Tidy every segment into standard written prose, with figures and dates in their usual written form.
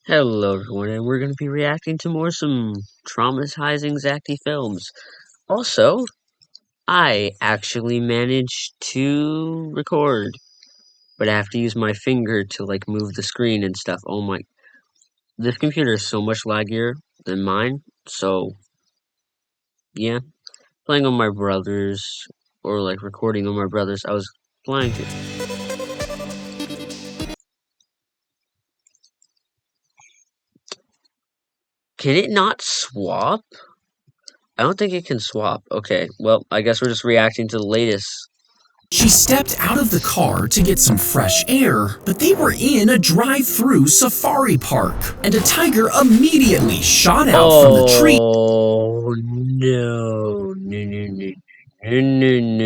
Hello everyone, and we're going to be reacting to some traumatizing zackdfilms. Also, I actually managed to record, but I have to use my finger to move the screen and stuff. Oh my, this computer is so much laggier than mine, so yeah. Playing on my brother's, or recording on my brother's, I was playing to. Can it not swap? I don't think it can swap. Okay, well, I guess we're just reacting to the latest. She stepped out of the car to get some fresh air, but they were in a drive-through safari park, and a tiger immediately shot out from the tree. Oh, no.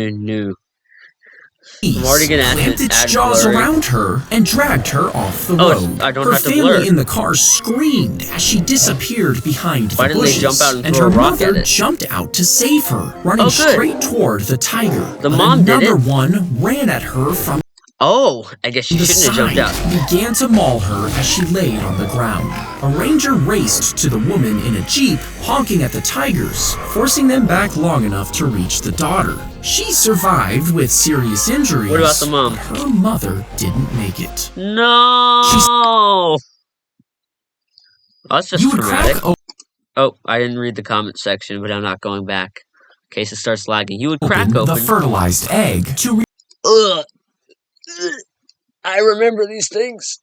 No. I'm already gonna Clamped its add jaws blurry. around her and dragged her off the road. I don't Her have to family blur. in the car screamed as she disappeared behind the bushes. Why didn't they jump out and and throw her a rock at mother it? jumped out to save her, running straight toward the tiger. The but mom did another it. one ran at her from Oh, I guess she shouldn't have jumped out. Began to maul her as she laid on the ground. A ranger raced to the woman in a jeep, honking at the tigers, forcing them back long enough to reach the daughter. She survived with serious injuries. What about the mom? But her mother didn't make it. No! That's just traumatic. Oh, I didn't read the comment section, but I'm not going back in case it starts lagging. You would crack open open the fertilized egg to Ugh. I remember these things.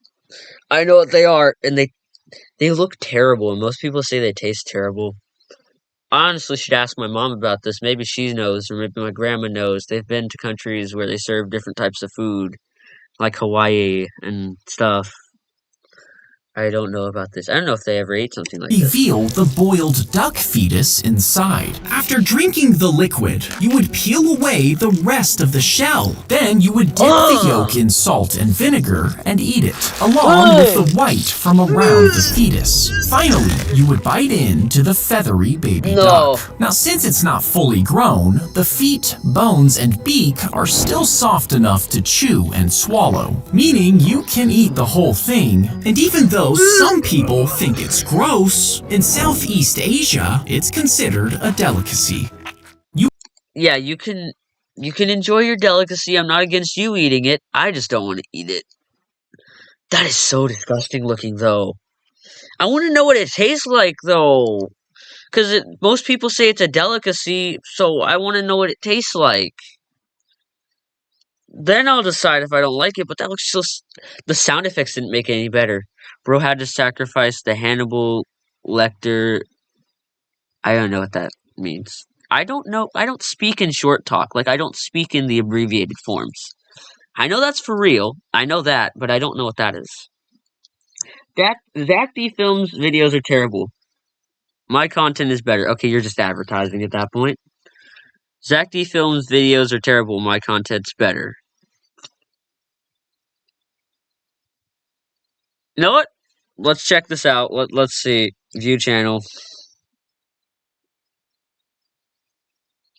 I know what they are, and they look terrible, and most people say they taste terrible. I honestly should ask my mom about this. Maybe she knows, or maybe my grandma knows. They've been to countries where they serve different types of food, like Hawaii and stuff. I don't know about this. I don't know if they ever ate something like this. reveal the boiled duck fetus inside. After drinking the liquid, you would peel away the rest of the shell. Then you would dip the yolk in salt and vinegar and eat it, along with the white from around the fetus. Finally, you would bite into the feathery baby duck. Now, since it's not fully grown, the feet, bones, and beak are still soft enough to chew and swallow, meaning you can eat the whole thing. And even though some people think it's gross, in Southeast Asia, it's considered a delicacy. Yeah, you can enjoy your delicacy. I'm not against you eating it. I just don't want to eat it. That is so disgusting looking, though. I want to know what it tastes like, though. Because most people say it's a delicacy, so I want to know what it tastes like. Then I'll decide if I don't like it, but that looks so... The sound effects didn't make it any better. Bro had to sacrifice the Hannibal Lecter... I don't know what that means. I don't know. I don't speak in short talk. I don't speak in the abbreviated forms. I know that's for real. I know that, but I don't know what that is. zackdfilms videos are terrible. My content is better. Okay, you're just advertising at that point. zackdfilms videos are terrible. My content's better. You know what? Let's check this out. Let's see. View channel.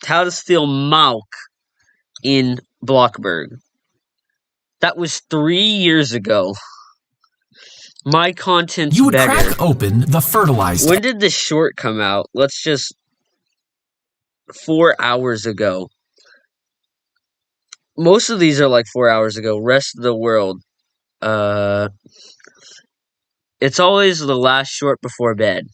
How does feel Malk in Blockberg? That was 3 years ago. My content's You would better. crack open the fertilized. When did this short come out? Let's just... 4 hours ago. Most of these are 4 hours ago. Rest of the world. It's always the last short before bed.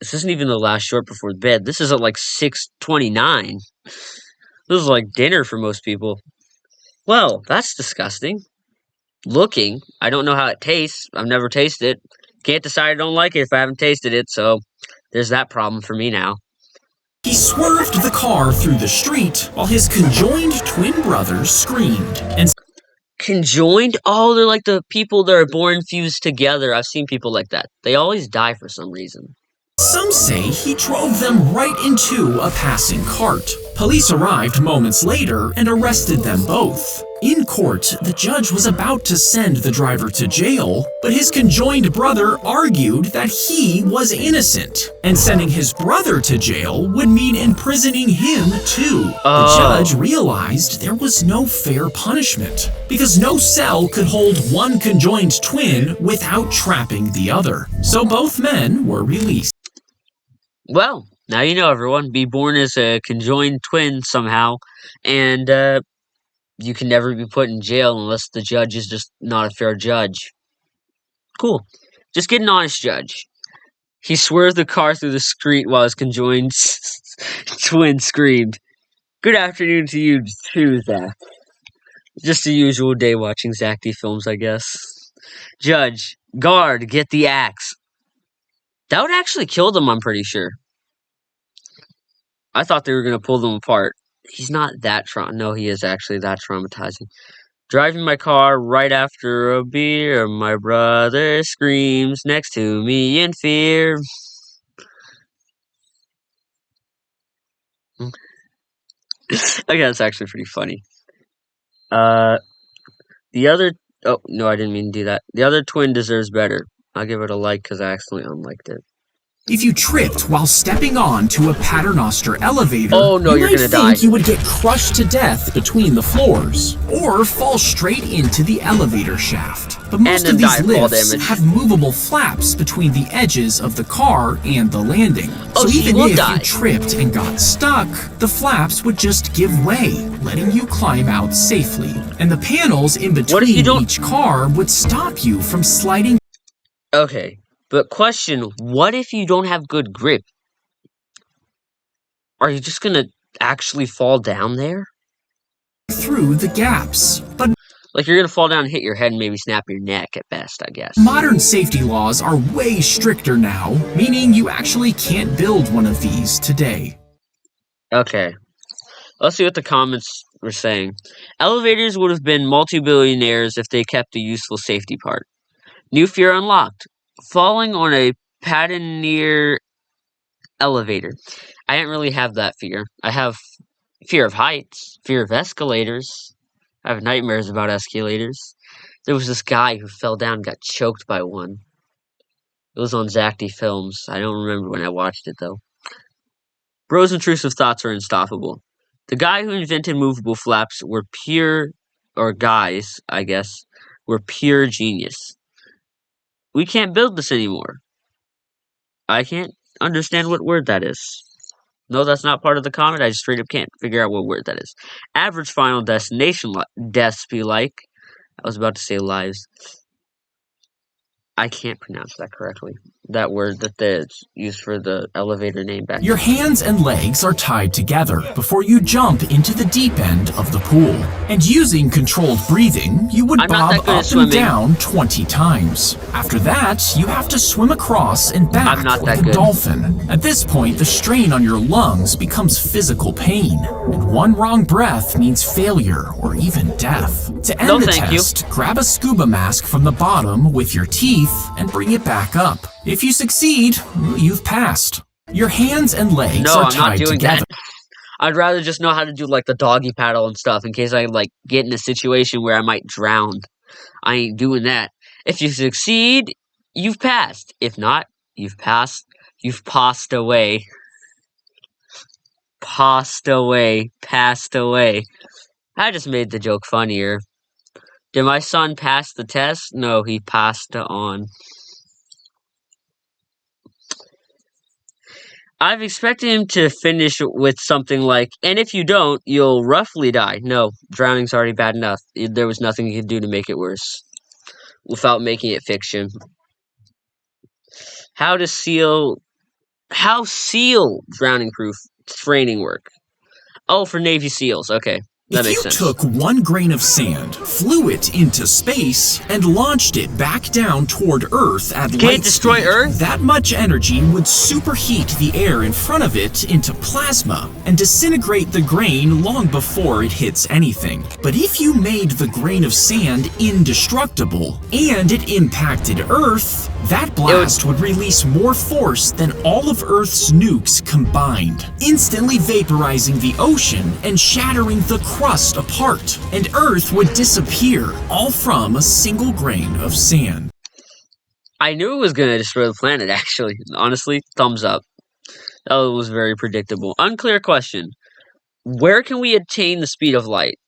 This isn't even the last short before bed. This is at 6:29. This is dinner for most people. Well, that's disgusting. Looking. I don't know how it tastes. I've never tasted it. Can't decide I don't like it if I haven't tasted it, so there's that problem for me now. He swerved the car through the street while his conjoined twin brothers screamed and Conjoined? Oh, they're like the people that are born fused together. I've seen people like that. They always die for some reason. some say he drove them right into a passing cart. Police arrived moments later and arrested them both. In court, the judge was about to send the driver to jail, but his conjoined brother argued that he was innocent, and sending his brother to jail would mean imprisoning him too. The judge realized there was no fair punishment, because no cell could hold one conjoined twin without trapping the other. So both men were released. Well, now you know, everyone. Be born as a conjoined twin somehow, and you can never be put in jail unless the judge is just not a fair judge. Cool. Just get an honest judge. He swerved the car through the street while his conjoined twin screamed. Good afternoon to you too, Zach. Just a usual day watching zackdfilms, I guess. Judge, guard, get the axe. That would actually kill them, I'm pretty sure. I thought they were going to pull them apart. He's not that no, he is actually that traumatizing. Driving my car right after a beer, my brother screams next to me in fear. Okay, that's actually pretty funny. The other... Oh, no, I didn't mean to do that. The other twin deserves better. I'll give it a like because I accidentally unliked it. If you tripped while stepping on to a paternoster elevator, you're gonna die. You would get crushed to death between the floors, or fall straight into the elevator shaft. But most of these lifts have movable flaps between the edges of the car and the landing. So even if you tripped and got stuck, the flaps would just give way, letting you climb out safely. And the panels in between each car would stop you from sliding. Okay. But question, what if you don't have good grip? Are you just gonna actually fall down there? Through the gaps, but like you're gonna fall down and hit your head and maybe snap your neck at best, I guess. Modern safety laws are way stricter now, meaning you actually can't build one of these today. Okay. Let's see what the comments were saying. Elevators would have been multi-billionaires if they kept the useful safety part. New fear unlocked. Falling on a patenteer elevator. I didn't really have that fear. I have fear of heights, fear of escalators. I have nightmares about escalators. There was this guy who fell down and got choked by one. It was on zackdfilms. I don't remember when I watched it, though. Bro's intrusive thoughts are unstoppable. The guy who invented movable flaps were pure, or guys, I guess, were pure genius. We can't build this anymore. I can't understand what word that is. No, that's not part of the comment. I just straight up can't figure out what word that is. Average final destination deaths be like. I was about to say lives. I can't pronounce that correctly. That word that they used for the elevator name back. Your hands and legs are tied together before you jump into the deep end of the pool. And using controlled breathing, you would bob up and down 20 times. After that, you have to swim across and back like a dolphin. At this point, the strain on your lungs becomes physical pain, and one wrong breath means failure or even death. To end the test, grab a scuba mask from the bottom with your teeth and bring it back up. If you succeed, you've passed. Your hands and legs are tied together. That. I'd rather just know how to do like the doggy paddle and stuff in case I like get in a situation where I might drown. I ain't doing that. If you succeed, you've passed. If not, you've passed. You've passed away. Passed away. Passed away. I just made the joke funnier. Did my son pass the test? No, he passed on. I've expected him to finish with something like, and if you don't, you'll roughly die. No, drowning's already bad enough. There was nothing he could do to make it worse. Without making it fiction. How seal drowning proof training work? Oh, for Navy SEALs, okay. That makes sense. If you took 1 grain of sand, flew it into space, and launched it back down toward Earth at light speed, that much energy would superheat the air in front of it into plasma and disintegrate the grain long before it hits anything. But if you made the grain of sand indestructible and it impacted Earth, That It would. blast would release more force than all of Earth's nukes combined, instantly vaporizing the ocean and shattering the crust apart. And Earth would disappear, all from a single grain of sand. I knew it was going to destroy the planet, actually. Honestly, thumbs up. That was very predictable. Unclear question. Where can we attain the speed of light?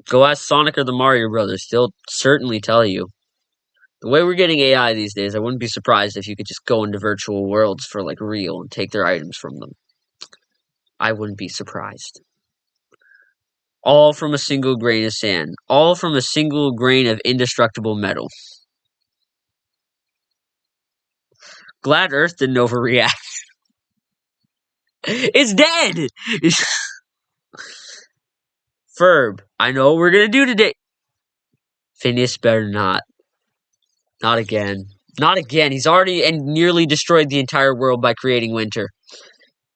Go ask Sonic or the Mario Brothers. They'll certainly tell you. The way we're getting AI these days, I wouldn't be surprised if you could just go into virtual worlds for like real and take their items from them. I wouldn't be surprised. All from a single grain of sand. All from a single grain of indestructible metal. Glad Earth didn't overreact. It's dead! Ferb, I know what we're gonna do today. Phineas better not. Not again. Not again. He's already and nearly destroyed the entire world by creating winter.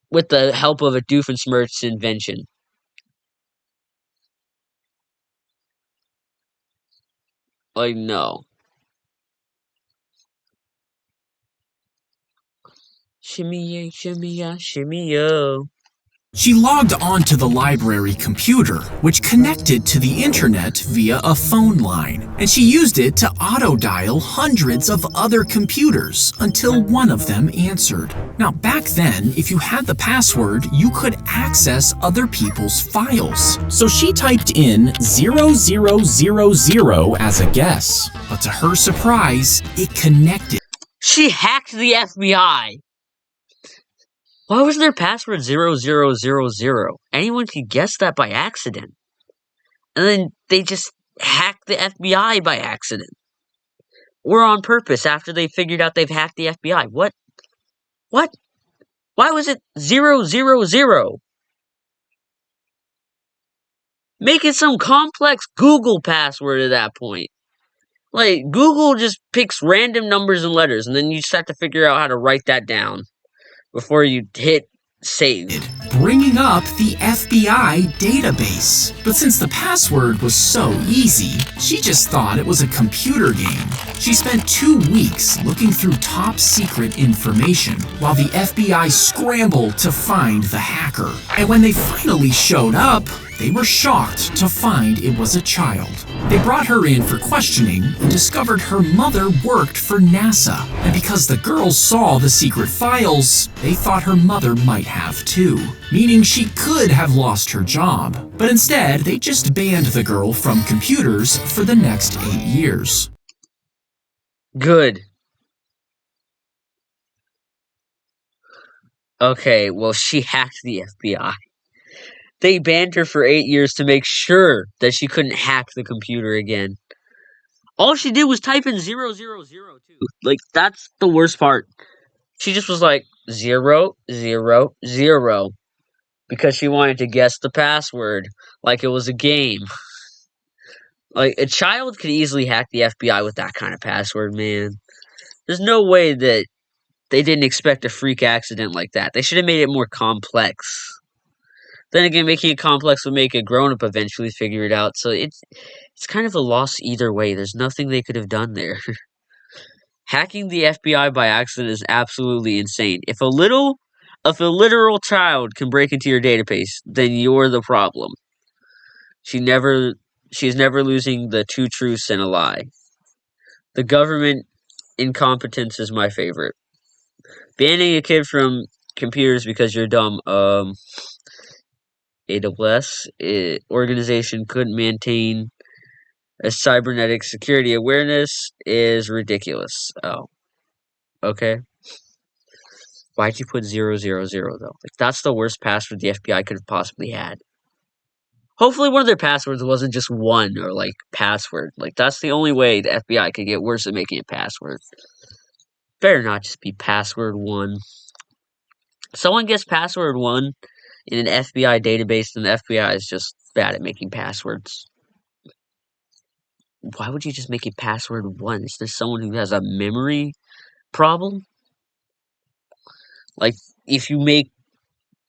With the help of a Doofenshmirtz invention. Like, no. Shimmy, shimmy, shimmy, yo. She logged onto the library computer, which connected to the internet via a phone line, and she used it to auto-dial hundreds of other computers until one of them answered. Now, back then, if you had the password, you could access other people's files. So she typed in 0000 as a guess, but to her surprise, it connected. She hacked the FBI. Why was their password 0000? Anyone could guess that by accident. And then they just hacked the FBI by accident. Or on purpose after they figured out they've hacked the FBI. What? What? Why was it 000? Make it some complex Google password at that point. Like, Google just picks random numbers and letters, and then you just have to figure out how to write that down before you hit save. Bringing up the FBI database. But since the password was so easy, she just thought it was a computer game. She spent 2 weeks looking through top secret information while the FBI scrambled to find the hacker. And when they finally showed up, they were shocked to find it was a child. They brought her in for questioning and discovered her mother worked for NASA. And because the girls saw the secret files, they thought her mother might have too, meaning she could have lost her job. But instead, they just banned the girl from computers for the next 8 years. Good. Okay, well, she hacked the FBI. They banned her for 8 years to make sure that she couldn't hack the computer again. All she did was type in 000 too. Like, that's the worst part. She just was like 000 because she wanted to guess the password like it was a game. Like, a child could easily hack the FBI with that kind of password, man. There's no way that they didn't expect a freak accident like that. They should have made it more complex. Then again, making it complex would make a grown-up eventually figure it out, so it's kind of a loss either way. There's nothing they could have done there. Hacking the FBI by accident is absolutely insane. If a literal child can break into your database, then you're the problem. She's never losing the 2 truths and a lie. The government incompetence is my favorite. Banning a kid from computers because you're dumb, AWS organization couldn't maintain a cybernetic security awareness is ridiculous. Oh, okay. Why'd you put 000 though? Like, that's the worst password the FBI could have possibly had. Hopefully one of their passwords wasn't just 1 or like password. Like, that's the only way the FBI could get worse at making a password. Better not just be password 1. Someone gets password 1 in an FBI database, then the FBI is just bad at making passwords. Why would you just make it password 1? Is there someone who has a memory problem? Like, if you make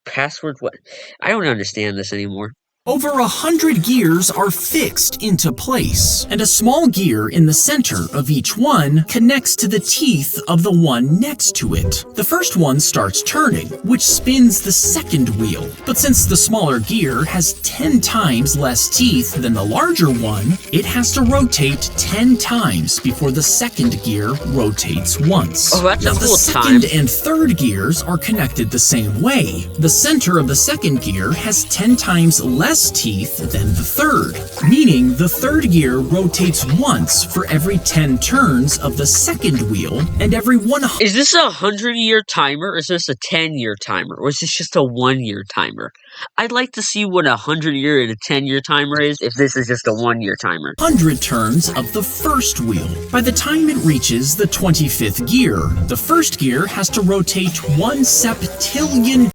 password what? I don't understand this anymore. Over 100 gears are fixed into place, and a small gear in the center of each one connects to the teeth of the one next to it. The first one starts turning, which spins the second wheel. But since the smaller gear has 10 times less teeth than the larger one, it has to rotate 10 times before the second gear rotates once. Oh, that's a now, cool the second and third gears are connected the same way. The center of the second gear has 10 times less teeth than the third, meaning the third gear rotates once for every 10 turns of the second wheel, and every 100. Is this a 100-year timer, or is this a 10-year timer, or is this just a 1-year timer? I'd like to see what a 100-year and a 10-year timer is if this is just a 1-year timer. 100 turns of the first wheel. By the time it reaches the 25th gear, the first gear has to rotate 1 septillion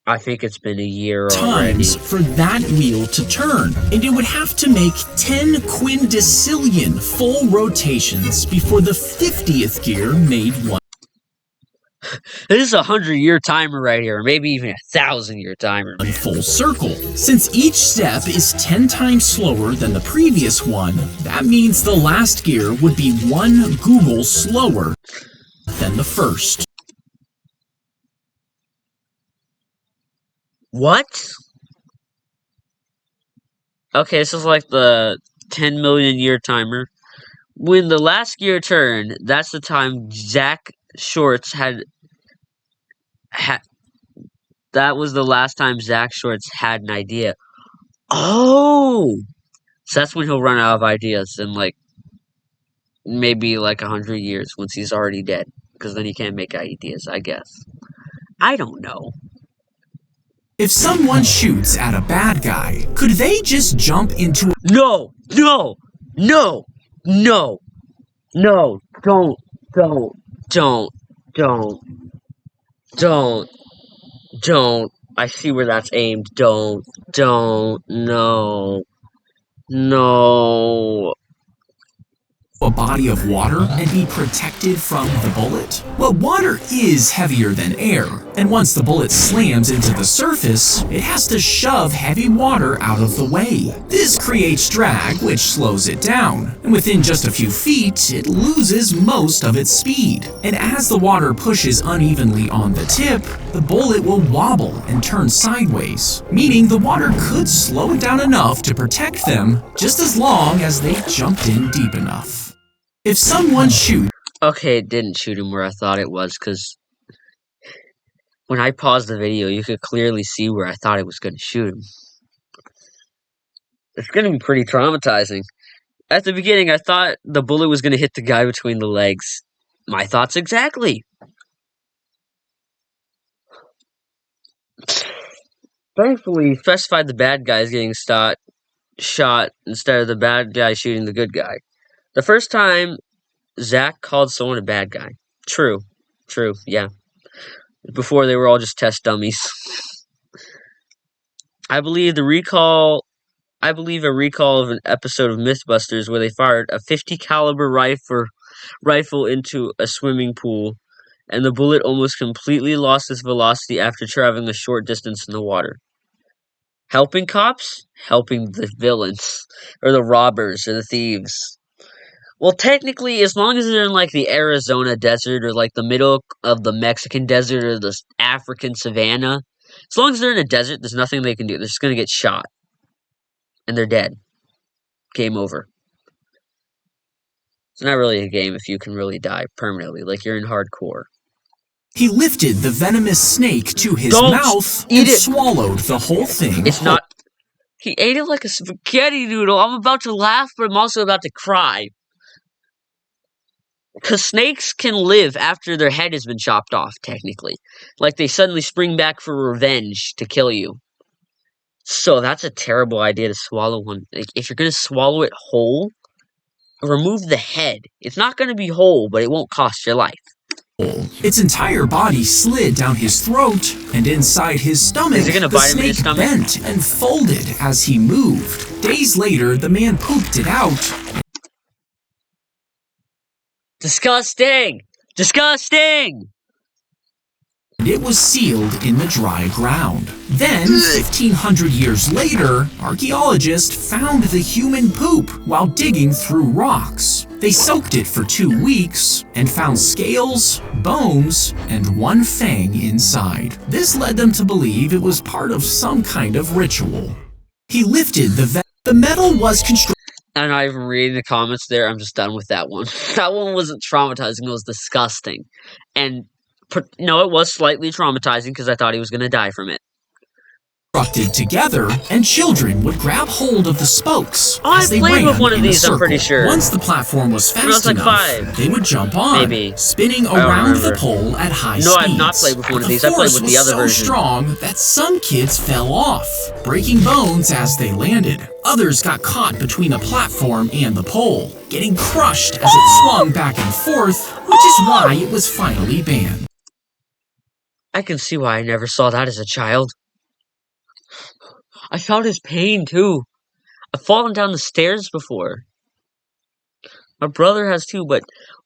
I think it's been a year times already. for that wheel to turn, and it would have to make 10 quindecillion full rotations before the 50th gear made one. This is a 100-year timer right here, or maybe even a 1,000-year timer. Full circle. Since each step is 10 times slower than the previous one, that means the last gear would be 1 Google slower than the first. What? Okay, this is like the 10 million year timer. When the last gear turned, that's the time Zack Shorts had that was the last time Zack Shorts had an idea. Oh! So that's when he'll run out of ideas in like maybe like 100 years once he's already dead. Because then he can't make ideas, I guess. I don't know. If someone shoots at a bad guy, could they just jump into No! No! No! No! No! Don't! Don't! Don't! Don't! Don't! Don't! I see where that's aimed. Don't! Don't! No! No! a body of water and be protected from the bullet? Well, water is heavier than air, and once the bullet slams into the surface, it has to shove heavy water out of the way. This creates drag, which slows it down, and within just a few feet, it loses most of its speed. And as the water pushes unevenly on the tip, the bullet will wobble and turn sideways, meaning the water could slow it down enough to protect them, just as long as they jumped in deep enough. If someone shoots... Okay, it didn't shoot him where I thought it was, because when I paused the video, you could clearly see where I thought it was going to shoot him. It's going to be pretty traumatizing. At the beginning, I thought the bullet was going to hit the guy between the legs. My thoughts exactly. Thankfully, he specified the bad guy is getting shot instead of the bad guy shooting the good guy. The first time, Zack called someone a bad guy. True, yeah. Before they were all just test dummies. I believe a recall of an episode of Mythbusters where they fired a .50 caliber rifle into a swimming pool, and the bullet almost completely lost its velocity after traveling a short distance in the water. Helping cops? Helping the villains, or the robbers, or the thieves. Well, technically, as long as they're in, like, the Arizona desert, or, like, the middle of the Mexican desert, or the African savanna, as long as they're in a desert, there's nothing they can do. They're just gonna get shot. And they're dead. Game over. It's not really a game if you can really die permanently, like you're in hardcore. He lifted the venomous snake to his mouth and swallowed the whole thing. It's not... He ate it like a spaghetti noodle. I'm about to laugh, but I'm also about to cry. Because snakes can live after their head has been chopped off, technically. Like, they suddenly spring back for revenge to kill you. So, that's a terrible idea to swallow one. Like, if you're going to swallow it whole, remove the head. It's not going to be whole, but it won't cost your life. Its entire body slid down his throat, and inside his stomach, the snake bent and folded as he moved. Days later, the man pooped it out. Disgusting! Disgusting! And it was sealed in the dry ground. Then, 1,500 years later, archaeologists found the human poop while digging through rocks. They soaked it for 2 weeks and found scales, bones, and one fang inside. This led them to believe it was part of some kind of ritual. He lifted the metal was constructed. I'm not even reading the comments there. I'm just done with that one. That one wasn't traumatizing. It was disgusting. And, no, it was slightly traumatizing because I thought he was going to die from it. Constructed together, and children would grab hold of the spokes as they played ran with one of in a these, I'm pretty circle. sure. Once the platform was fast I was like enough, 5. they would jump on, Maybe. spinning I don't around the remember. pole at high No, speeds. I've not played with one of The these. I played force with the was other so version. strong that some kids fell off, breaking bones as they landed. Others got caught between a platform and the pole, getting crushed as it swung back and forth, which is why it was finally banned. I can see why I never saw that as a child. I felt his pain, too. I've fallen down the stairs before. My brother has too, but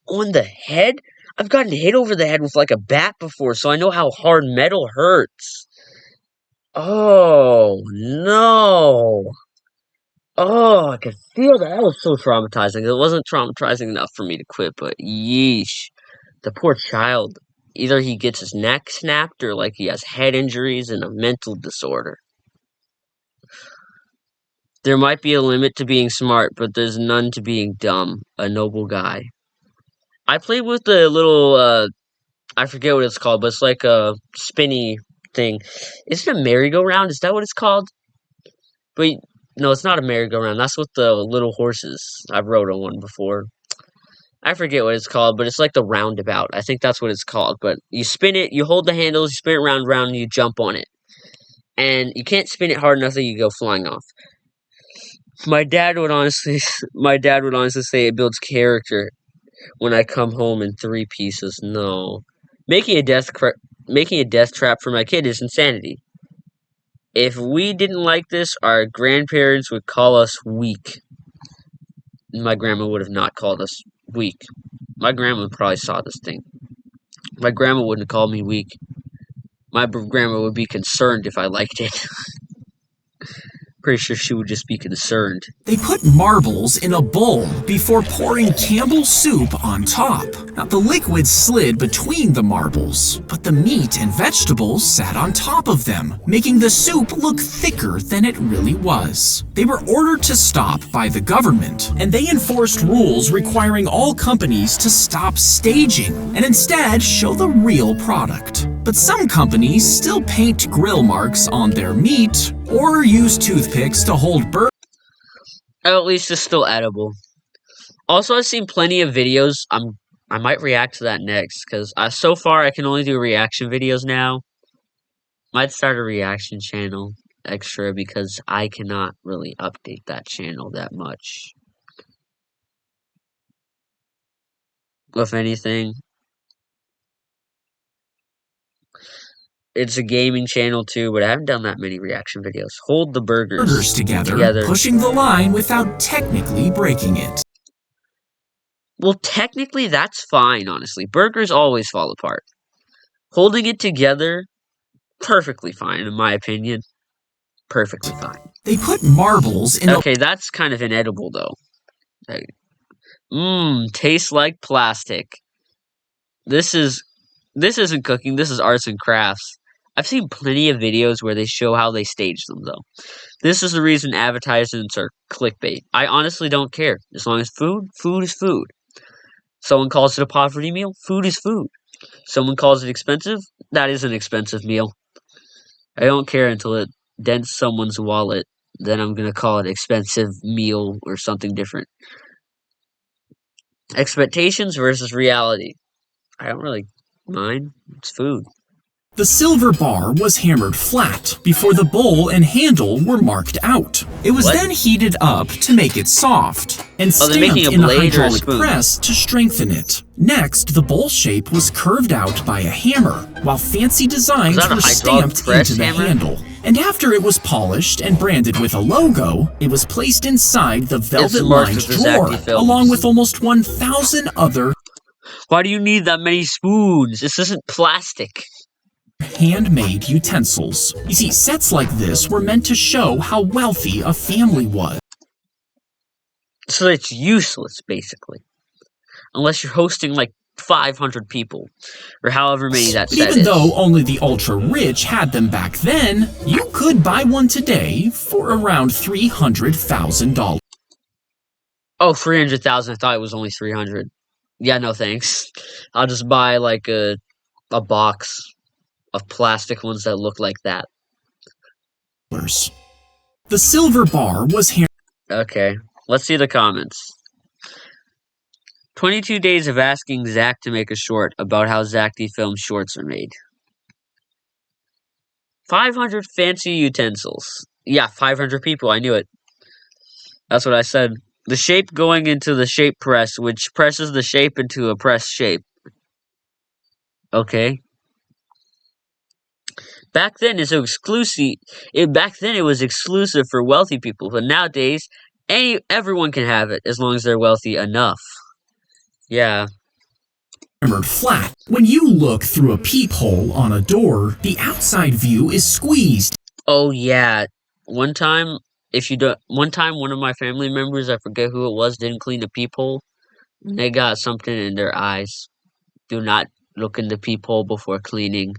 on the head? I've gotten hit over the head with like a bat before, so I know how hard metal hurts. Oh, no. Oh, I could feel that. That was so traumatizing. It wasn't traumatizing enough for me to quit, but yeesh. The poor child. Either he gets his neck snapped or like he has head injuries and a mental disorder. There might be a limit to being smart, but there's none to being dumb. A noble guy. I played with the little, I forget what it's called, but it's like a spinny thing. Is it a merry-go-round? Is that what it's called? But, no, it's not a merry-go-round. That's with the little horses. I've rode on one before. I forget what it's called, but it's like the roundabout. I think that's what it's called. But you spin it, you hold the handles, you spin it round and round, and you jump on it. And you can't spin it hard enough that you go flying off. My dad would honestly say it builds character when I come home in 3 pieces. No. Making a death trap for my kid is insanity. If we didn't like this, our grandparents would call us weak. My grandma would have not called us weak. My grandma probably saw this thing. My grandma wouldn't have called me weak. My grandma would be concerned if I liked it. Pretty sure she would just be concerned. They put marbles in a bowl before pouring Campbell's soup on top. Now, the liquid slid between the marbles, but the meat and vegetables sat on top of them, making the soup look thicker than it really was. They were ordered to stop by the government, and they enforced rules requiring all companies to stop staging and instead show the real product. But some companies still paint grill marks on their meat or use toothpicks to hold burgers. At least it's still edible. Also, I've seen plenty of videos. I might react to that next, because so far I can only do reaction videos now. Might start a reaction channel extra, because I cannot really update that channel that much. If anything, it's a gaming channel too, but I haven't done that many reaction videos. Hold the burgers together, pushing the line without technically breaking it. Well, technically, that's fine, honestly. Burgers always fall apart. Holding it together, perfectly fine, in my opinion. Perfectly fine. They put marbles in Okay, that's kind of inedible, though. Tastes like plastic. This isn't cooking, this is arts and crafts. I've seen plenty of videos where they show how they stage them, though. This is the reason advertisements are clickbait. I honestly don't care. As long as food is food. Someone calls it a poverty meal, food is food. Someone calls it expensive, that is an expensive meal. I don't care until it dents someone's wallet, then I'm gonna call it expensive meal or something different. Expectations versus reality. I don't really mind. It's food. The silver bar was hammered flat before the bowl and handle were marked out. It was then heated up to make it soft and stamped in a hydraulic press to strengthen it. Next, the bowl shape was curved out by a hammer, while fancy designs were stamped into the handle. And after it was polished and branded with a logo, it was placed inside the velvet-lined drawer, along with almost 1,000 other. Why do you need that many spoons? This isn't plastic. handmade utensils. You see, sets like this were meant to show how wealthy a family was. So it's useless, basically. Unless you're hosting like 500 people, or however many that set Even is. though only the ultra-rich had them back then, you could buy one today for around $300,000. Oh, 300,000. I thought it was only 300. Yeah, no thanks. I'll just buy like a box of plastic ones that look like that. The silver bar was Okay, let's see the comments. 22 days of asking Zach to make a short about how zackdfilms shorts are made. 500 fancy utensils. Yeah, 500 people, I knew it. That's what I said. The shape going into the shape press, which presses the shape into a press shape. Okay. Back then it was exclusive for wealthy people, but nowadays everyone can have it as long as they're wealthy enough. Yeah. hammered flat. When you look through a peephole on a door, the outside view is squeezed. Oh yeah. One time one of my family members, I forget who it was, didn't clean the peephole. And they got something in their eyes. Do not look in the peephole before cleaning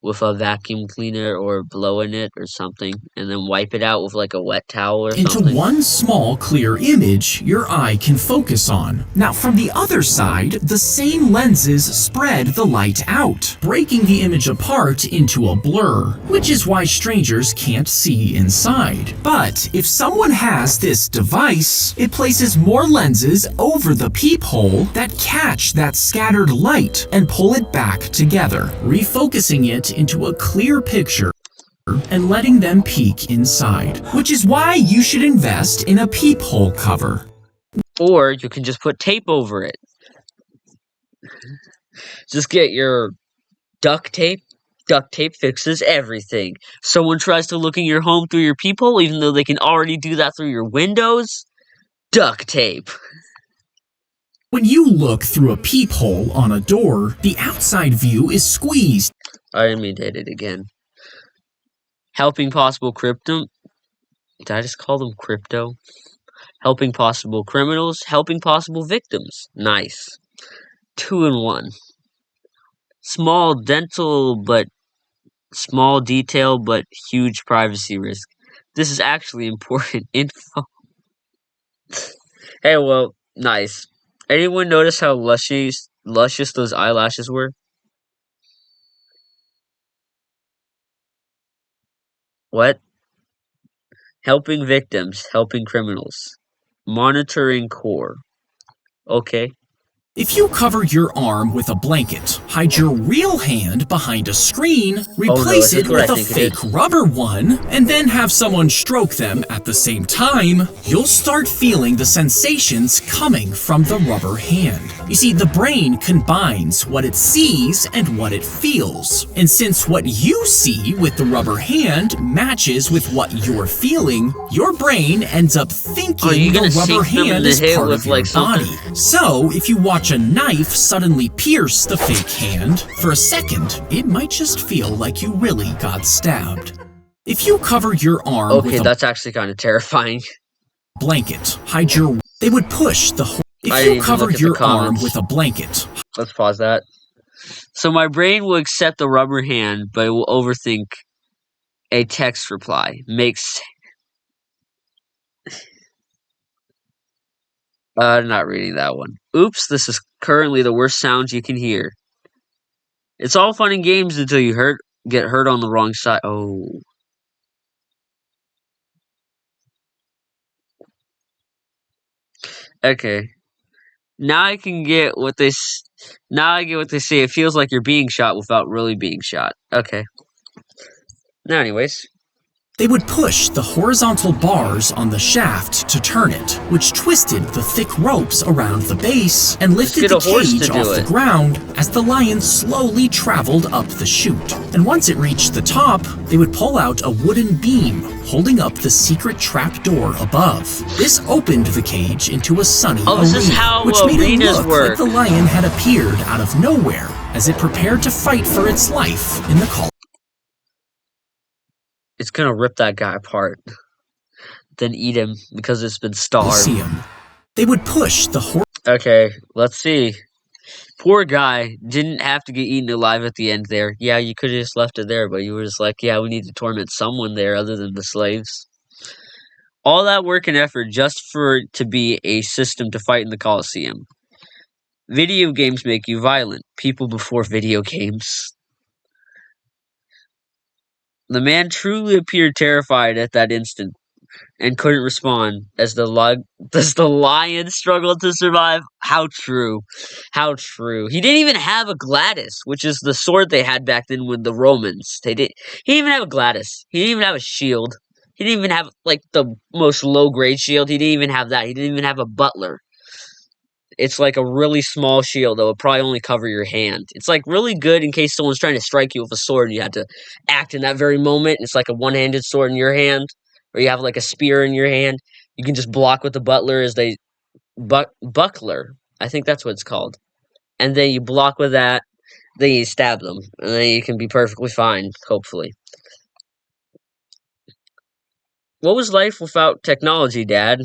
with a vacuum cleaner or blowing it or something, and then wipe it out with like a wet towel or Into something. one small clear image your eye can focus on. Now from the other side, the same lenses spread the light out, breaking the image apart into a blur, which is why strangers can't see inside. But if someone has this device, it places more lenses over the peephole that catch that scattered light and pull it back together, refocusing it into a clear picture and letting them peek inside, which is why you should invest in a peephole cover. Or you can just put tape over it. Just get your duct tape. Duct tape fixes everything. Someone tries to look in your home through your peephole, even though they can already do that through your windows. Duct tape. When you look through a peephole on a door, the outside view is squeezed. I didn't mean to hit it again. Helping possible crypto. Did I just call them crypto? Helping possible criminals. Helping possible victims. Nice. 2 in 1. Small detail, but huge privacy risk. This is actually important info. Hey, well, nice. Anyone notice how luscious those eyelashes were? What? Helping victims, helping criminals. Monitoring core. Okay. If you cover your arm with a blanket, hide your real hand behind a screen, replace it with a fake rubber one, and then have someone stroke them at the same time, you'll start feeling the sensations coming from the rubber hand. You see, the brain combines what it sees and what it feels. And since what you see with the rubber hand matches with what you're feeling, your brain ends up thinking the rubber hand is part of your body. So, if you watch a knife suddenly pierce the fake hand, for a second, it might just feel like you really got stabbed. If you cover your arm with that's actually kind of terrifying. Blanket, hide your... They would push the... If you covered your arm with a blanket... Let's pause that. So my brain will accept the rubber hand, but it will overthink a text reply. Makes... not reading that one. Oops, this is currently the worst sound you can hear. It's all fun and games until you get hurt on the wrong side. Oh. Okay. Now I get what they say. It feels like you're being shot without really being shot. Okay. Now, anyways. They would push the horizontal bars on the shaft to turn it, which twisted the thick ropes around the base and lifted the cage off the ground as the lion slowly traveled up the chute. And once it reached the top, they would pull out a wooden beam holding up the secret trap door above. This opened the cage into a sunny arena, which made it look like the lion had appeared out of nowhere as it prepared to fight for its life in the call. It's gonna rip that guy apart, then eat him because it's been starved. Colosseum. They would push the horse. Okay, let's see. Poor guy didn't have to get eaten alive at the end there. Yeah, you could have just left it there, but you were just like, yeah, we need to torment someone there other than the slaves. All that work and effort just for it to be a system to fight in the Colosseum. Video games make you violent. People before video games. The man truly appeared terrified at that instant and couldn't respond as the lion struggled to survive. How true. How true. He didn't even have a gladius, which is the sword they had back then with the Romans. He didn't even have a gladius. He didn't even have a shield. He didn't even have like the most low grade shield. He didn't even have that. He didn't even have a butler. It's like a really small shield that would probably only cover your hand. It's like really good in case someone's trying to strike you with a sword and you have to act in that very moment. It's like a one-handed sword in your hand, or you have like a spear in your hand. You can just block with the butler as they buckler. I think that's what it's called. And then you block with that, then you stab them, and then you can be perfectly fine, hopefully. What was life without technology, Dad?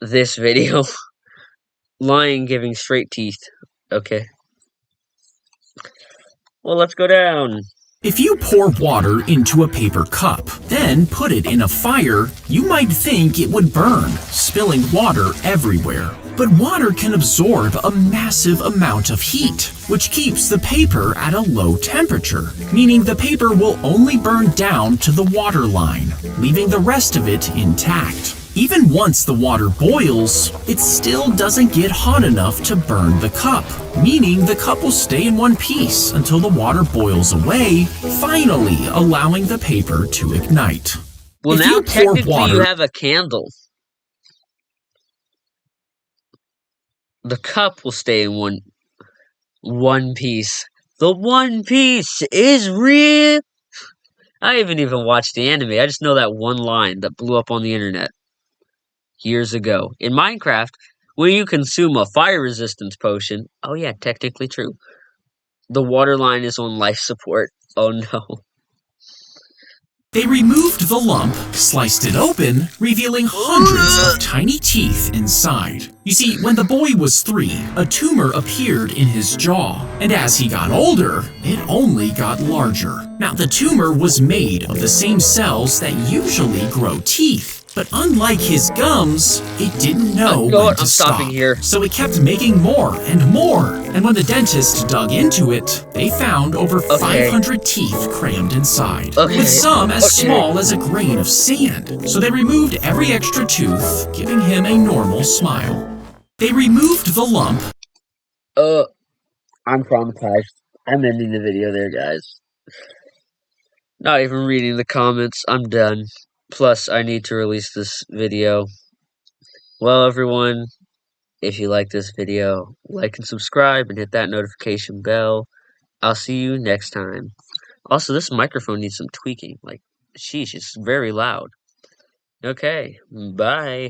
This video. Lion giving straight teeth. Okay. Well, let's go down. If you pour water into a paper cup, then put it in a fire, you might think it would burn, spilling water everywhere. But water can absorb a massive amount of heat, which keeps the paper at a low temperature, meaning the paper will only burn down to the water line, leaving the rest of it intact. Even once the water boils, it still doesn't get hot enough to burn the cup, meaning the cup will stay in one piece until the water boils away, finally allowing the paper to ignite. Well, now technically you have a candle. The cup will stay in one piece. The One Piece is real. I haven't even watched the anime. I just know that one line that blew up on the internet years ago. In Minecraft, when you consume a fire resistance potion, oh yeah, technically true, the water line is on life support. Oh no. They removed the lump, sliced it open, revealing hundreds of tiny teeth inside. You see, when the boy was 3, a tumor appeared in his jaw, and as he got older, it only got larger. Now, the tumor was made of the same cells that usually grow teeth. But unlike his gums, it didn't know when to stop. Here. So it kept making more and more. And when the dentist dug into it, they found over 500 teeth crammed inside, with some as small as a grain of sand. So they removed every extra tooth, giving him a normal smile. They removed the lump. I'm traumatized. I'm ending the video there, guys. Not even reading the comments. I'm done. Plus, I need to release this video. Well, everyone, if you like this video, like and subscribe and hit that notification bell. I'll see you next time. Also, this microphone needs some tweaking. Like, sheesh, it's very loud. Okay, bye.